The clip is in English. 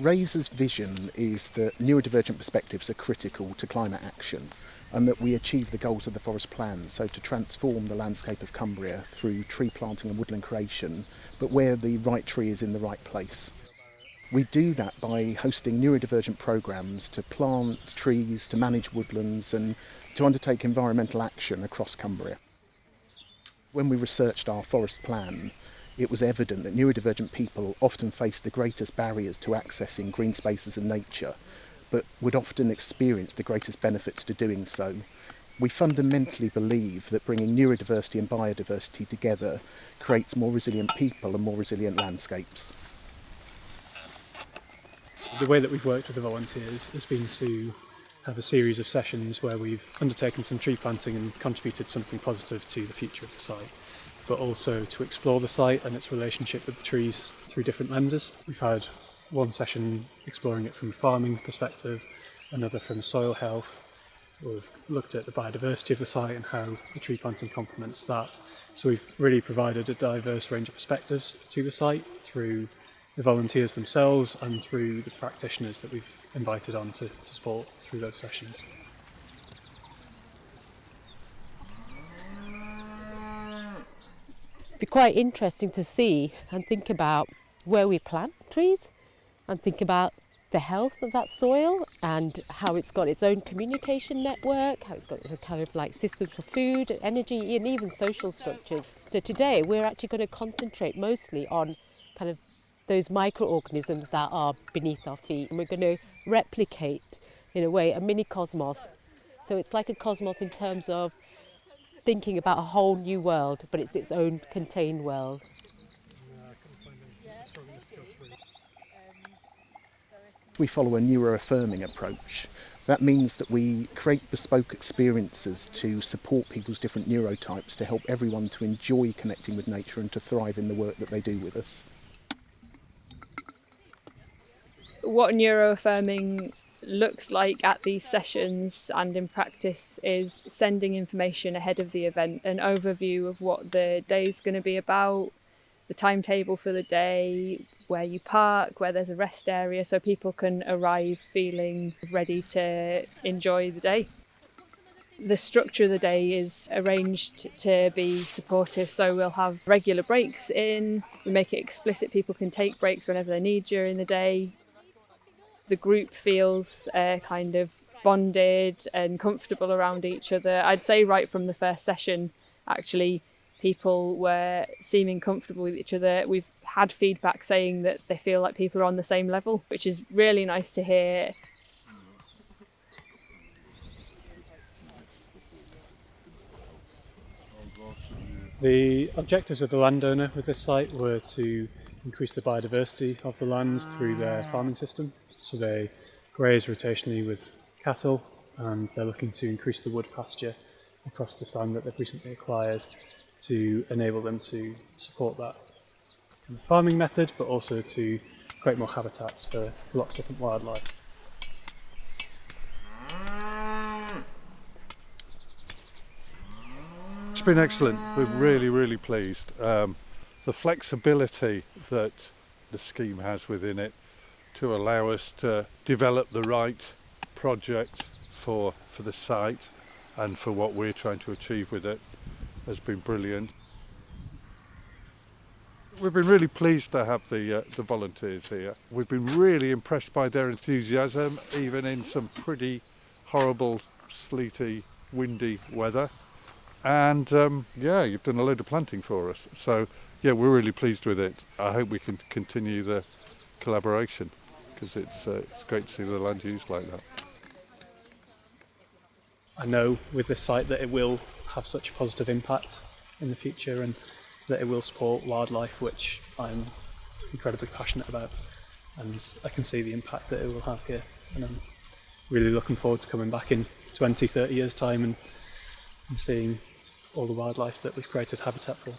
Razor's vision is that neurodivergent perspectives are critical to climate action and that we achieve the goals of the forest plan, so to transform the landscape of Cumbria through tree planting and woodland creation, but where the right tree is in the right place. We do that by hosting neurodivergent programmes to plant trees, to manage woodlands and to undertake environmental action across Cumbria. When we researched our forest plan, it was evident that neurodivergent people often face the greatest barriers to accessing green spaces and nature, but would often experience the greatest benefits to doing so. We fundamentally believe that bringing neurodiversity and biodiversity together creates more resilient people and more resilient landscapes. The way that we've worked with the volunteers has been to have a series of sessions where we've undertaken some tree planting and contributed something positive to the future of the site, but also to explore the site and its relationship with the trees through different lenses. We've had one session exploring it from a farming perspective, another from soil health. We've looked at the biodiversity of the site and how the tree planting complements that. So we've really provided a diverse range of perspectives to the site through the volunteers themselves and through the practitioners that we've invited on to support through those sessions. Be quite interesting to see and think about where we plant trees and think about the health of that soil and how it's got its own communication network, how it's got its kind of like systems for food, energy and even social structures. So today we're actually going to concentrate mostly on kind of those microorganisms that are beneath our feet, and we're going to replicate in a way a mini cosmos. So it's like a cosmos in terms of thinking about a whole new world, but it's its own contained world. We follow a neuro-affirming approach. That means that we create bespoke experiences to support people's different neurotypes to help everyone to enjoy connecting with nature and to thrive in the work that they do with us. What neuro-affirming looks like at these sessions and in practice is sending information ahead of the event, an overview of what the day is going to be about, the timetable for the day, where you park, where there's a rest area, so people can arrive feeling ready to enjoy the day. The structure of the day is arranged to be supportive, so we'll have regular breaks in, we make it explicit people can take breaks whenever they need during the day. The group feels kind of bonded and comfortable around each other. I'd say right from the first session, actually, people were seeming comfortable with each other. We've had feedback saying that they feel like people are on the same level, which is really nice to hear. The objectives of the landowner with this site were to increase the biodiversity of the land through their farming system. So they graze rotationally with cattle, and they're looking to increase the wood pasture across this land that they've recently acquired to enable them to support that kind of farming method, but also to create more habitats for lots of different wildlife. It's been excellent. We're really pleased. The flexibility that the scheme has within it to allow us to develop the right project for the site and for what we're trying to achieve with it has been brilliant. We've been really pleased to have the volunteers here. We've been really impressed by their enthusiasm, even in some pretty horrible, sleety, windy weather. And yeah, you've done a load of planting for us. So yeah, we're really pleased with it. I hope we can continue the collaboration, because it's great to see the land used like that. I know with this site that it will have such a positive impact in the future and that it will support wildlife, which I'm incredibly passionate about, and I can see the impact that it will have here, and I'm really looking forward to coming back in 20-30 years time and seeing all the wildlife that we've created habitat for.